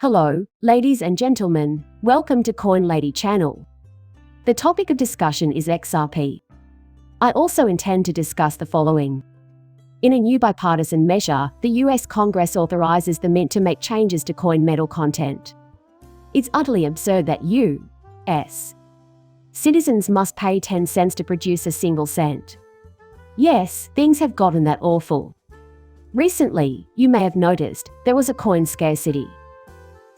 Hello, ladies and gentlemen, welcome to Coin Lady channel. The topic of discussion is XRP. I also intend to discuss the following. In a new bipartisan measure, the US Congress authorizes the mint to make changes to coin metal content. It's utterly absurd that U.S. citizens must pay 10 cents to produce a single cent. Yes, things have gotten that awful. Recently, you may have noticed, there was a coin scarcity.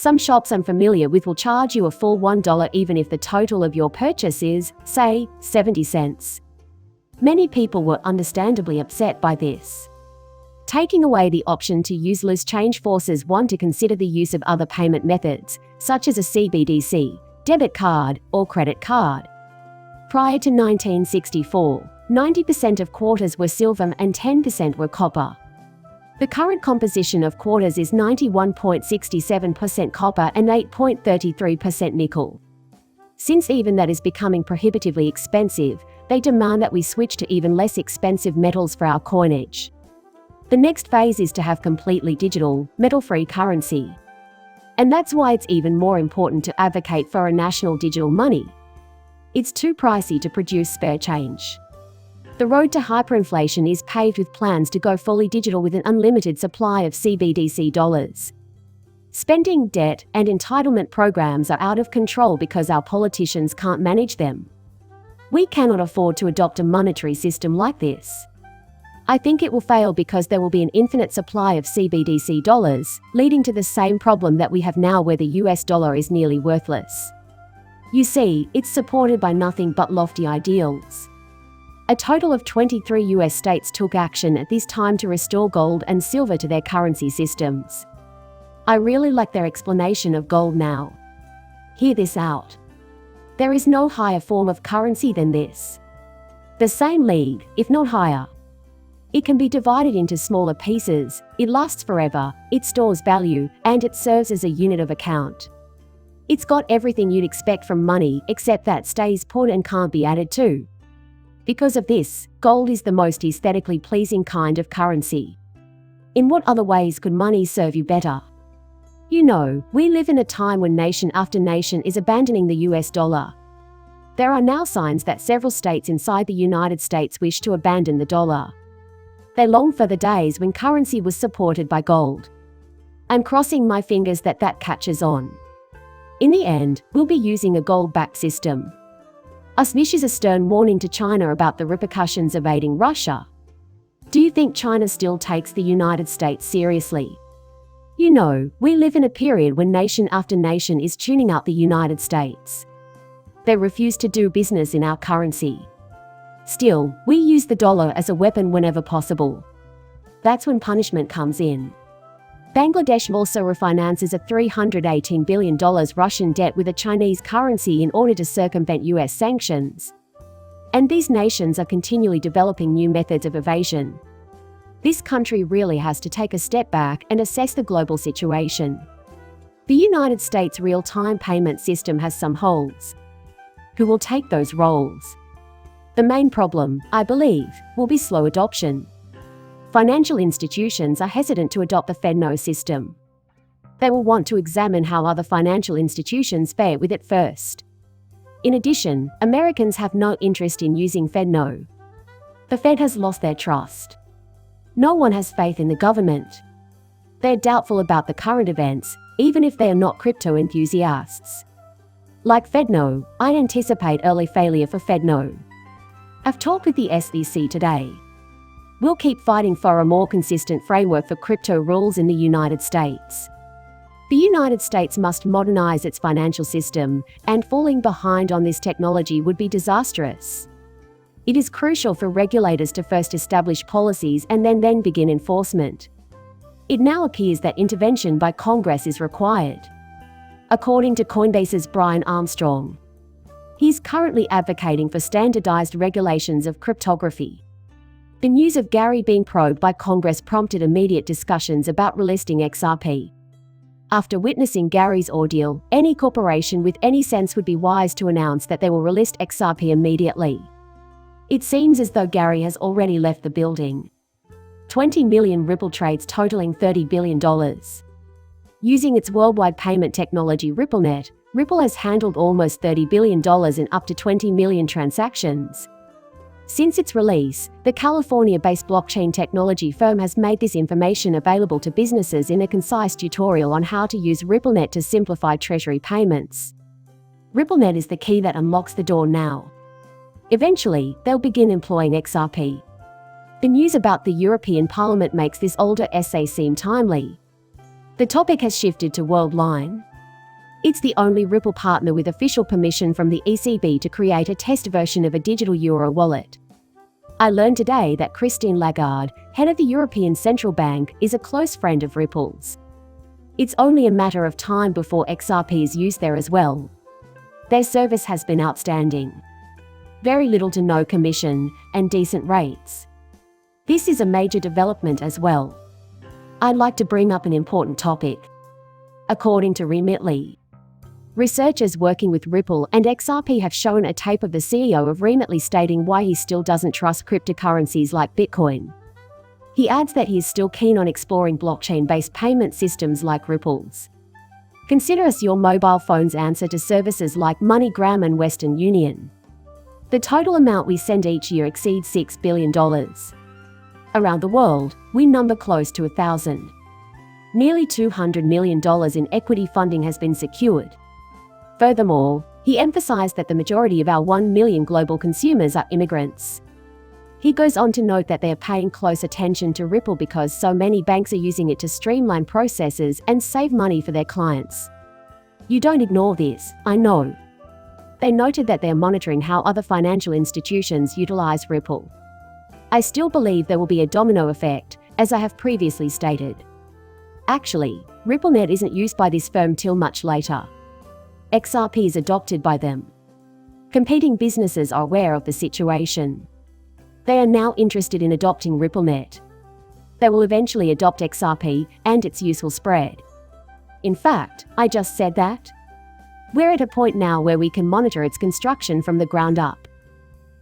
Some shops I'm familiar with will charge you a full $1 even if the total of your purchase is, say, 70 cents. Many people were understandably upset by this. Taking away the option to use loose change forces one to consider the use of other payment methods, such as a CBDC, debit card, or credit card. Prior to 1964, 90% of quarters were silver and 10% were copper. The current composition of quarters is 91.67% copper and 8.33% nickel. Since even that is becoming prohibitively expensive, they demand that we switch to even less expensive metals for our coinage. The next phase is to have completely digital, metal-free currency. And that's why it's even more important to advocate for a national digital money. It's too pricey to produce spare change. The road to hyperinflation is paved with plans to go fully digital with an unlimited supply of CBDC dollars. Spending, debt, and entitlement programs are out of control because our politicians can't manage them. We cannot afford to adopt a monetary system like this. I think it will fail because there will be an infinite supply of CBDC dollars, leading to the same problem that we have now where the US dollar is nearly worthless. You see, it's supported by nothing but lofty ideals. A total of 23 US states took action at this time to restore gold and silver to their currency systems. I really like their explanation of gold now. Hear this out. There is no higher form of currency than this. The same league, if not higher. It can be divided into smaller pieces, it lasts forever, it stores value, and it serves as a unit of account. It's got everything you'd expect from money except that stays put and can't be added to. Because of this, gold is the most aesthetically pleasing kind of currency. In what other ways could money serve you better? You know, we live in a time when nation after nation is abandoning the US dollar. There are now signs that several states inside the United States wish to abandon the dollar. They long for the days when currency was supported by gold. I'm crossing my fingers that catches on. In the end, we'll be using a gold-backed system. Us issues a stern warning to China about the repercussions of aiding Russia. Do you think China still takes the United States seriously? You know, we live in a period when nation after nation is tuning out the United States. They refuse to do business in our currency. Still, we use the dollar as a weapon whenever possible. That's when punishment comes in. Bangladesh also refinances a $318 billion Russian debt with a Chinese currency in order to circumvent US sanctions. And these nations are continually developing new methods of evasion. This country really has to take a step back and assess the global situation. The United States real-time payment system has some holes. Who will take those roles? The main problem, I believe, will be slow adoption. Financial institutions are hesitant to adopt the FedNo system. They will want to examine how other financial institutions fare with it first. In addition, Americans have no interest in using FedNo. The Fed has lost their trust. No one has faith in the government. They're doubtful about the current events, even if they are not crypto enthusiasts. Like FedNo, I anticipate early failure for FedNo. I've talked with the SEC today. We'll keep fighting for a more consistent framework for crypto rules in the United States. The United States must modernize its financial system, and falling behind on this technology would be disastrous. It is crucial for regulators to first establish policies and then begin enforcement. It now appears that intervention by Congress is required. According to Coinbase's Brian Armstrong, he's currently advocating for standardized regulations of cryptography. The news of Gary being probed by Congress prompted immediate discussions about relisting XRP. After witnessing Gary's ordeal, any corporation with any sense would be wise to announce that they will relist XRP immediately. It seems as though Gary has already left the building. 20 million Ripple trades totaling $30 billion. Using its worldwide payment technology RippleNet, Ripple has handled almost $30 billion in up to 20 million transactions. Since its release, the California-based blockchain technology firm has made this information available to businesses in a concise tutorial on how to use RippleNet to simplify treasury payments. RippleNet is the key that unlocks the door now. Eventually, they'll begin employing XRP. The news about the European Parliament makes this older essay seem timely. The topic has shifted to Worldline. It's the only Ripple partner with official permission from the ECB to create a test version of a digital euro wallet. I learned today that Christine Lagarde, head of the European Central Bank, is a close friend of Ripple's. It's only a matter of time before XRP is used there as well. Their service has been outstanding. Very little to no commission, and decent rates. This is a major development as well. I'd like to bring up an important topic. According to Remitly, researchers working with Ripple and XRP have shown a tape of the CEO of Remitly stating why he still doesn't trust cryptocurrencies like Bitcoin. He adds that he is still keen on exploring blockchain-based payment systems like Ripple's. Consider us your mobile phone's answer to services like MoneyGram and Western Union. The total amount we send each year exceeds $6 billion. Around the world, we number close to 1,000. Nearly $200 million in equity funding has been secured. Furthermore, he emphasized that the majority of our 1 million global consumers are immigrants. He goes on to note that they are paying close attention to Ripple because so many banks are using it to streamline processes and save money for their clients. You don't ignore this, I know. They noted that they are monitoring how other financial institutions utilize Ripple. I still believe there will be a domino effect, as I have previously stated. Actually, RippleNet isn't used by this firm till much later. XRP is adopted by them. Competing businesses are aware of the situation. They are now interested in adopting RippleNet. They will eventually adopt XRP, and its use will spread. In fact, I just said that. We're at a point now where we can monitor its construction from the ground up.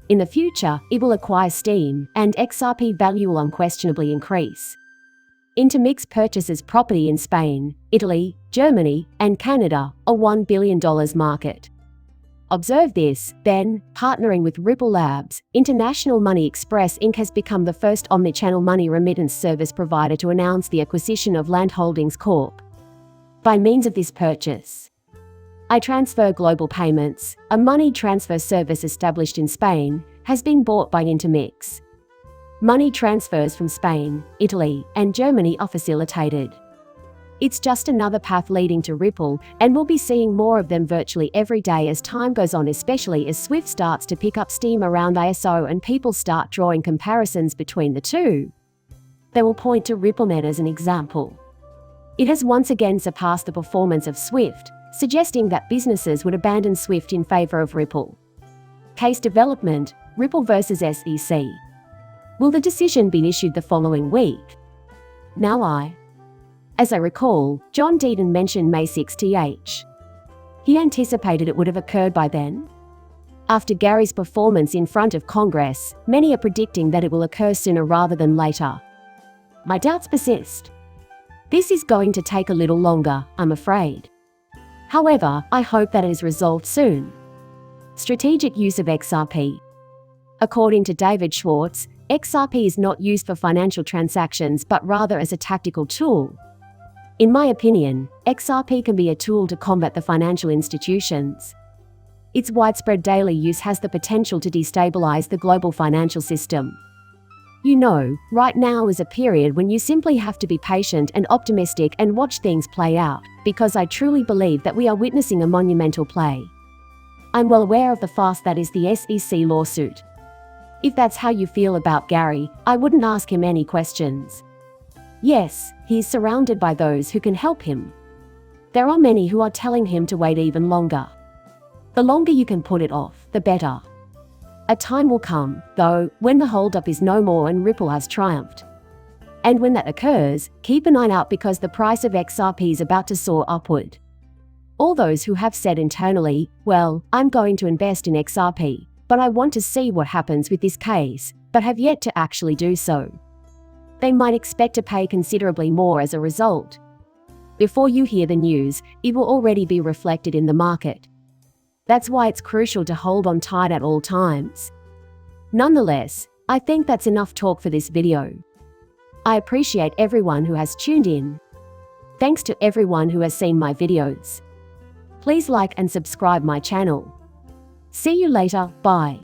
In the future, it will acquire steam, and XRP value will unquestionably increase. Intermix purchases property in Spain, Italy, Germany, and Canada, a $1 billion market. Observe this, then, partnering with Ripple Labs, International Money Express Inc. has become the first omnichannel money remittance service provider to announce the acquisition of Land Holdings Corp. By means of this purchase, iTransfer Global Payments, a money transfer service established in Spain, has been bought by Intermix. Money transfers from Spain, Italy, and Germany are facilitated. It's just another path leading to Ripple, and we'll be seeing more of them virtually every day as time goes on, especially as Swift starts to pick up steam around ISO and people start drawing comparisons between the two. They will point to RippleNet as an example. It has once again surpassed the performance of Swift, suggesting that businesses would abandon Swift in favor of Ripple. Case development, Ripple versus SEC. Will the decision be issued the following week? As I recall, John Deaton mentioned May 6th. He anticipated it would have occurred by then. After Gary's performance in front of Congress, many are predicting that it will occur sooner rather than later. My doubts persist. This is going to take a little longer, I'm afraid. However, I hope that it is resolved soon. Strategic use of XRP. According to David Schwartz, XRP is not used for financial transactions but rather as a tactical tool. In my opinion, XRP can be a tool to combat the financial institutions. Its widespread daily use has the potential to destabilize the global financial system. Right now is a period when you simply have to be patient and optimistic and watch things play out, because I truly believe that we are witnessing a monumental play. I'm well aware of the farce that is the SEC lawsuit. If that's how you feel about Gary, I wouldn't ask him any questions. Yes, he is surrounded by those who can help him. There are many who are telling him to wait even longer. The longer you can put it off, the better. A time will come, though, when the holdup is no more and Ripple has triumphed. And when that occurs, keep an eye out because the price of XRP is about to soar upward. All those who have said internally, well, I'm going to invest in XRP, but I want to see what happens with this case, but have yet to actually do so. They might expect to pay considerably more as a result. Before you hear the news, it will already be reflected in the market. That's why it's crucial to hold on tight at all times. Nonetheless, I think that's enough talk for this video. I appreciate everyone who has tuned in. Thanks to everyone who has seen my videos. Please like and subscribe my channel. See you later, bye.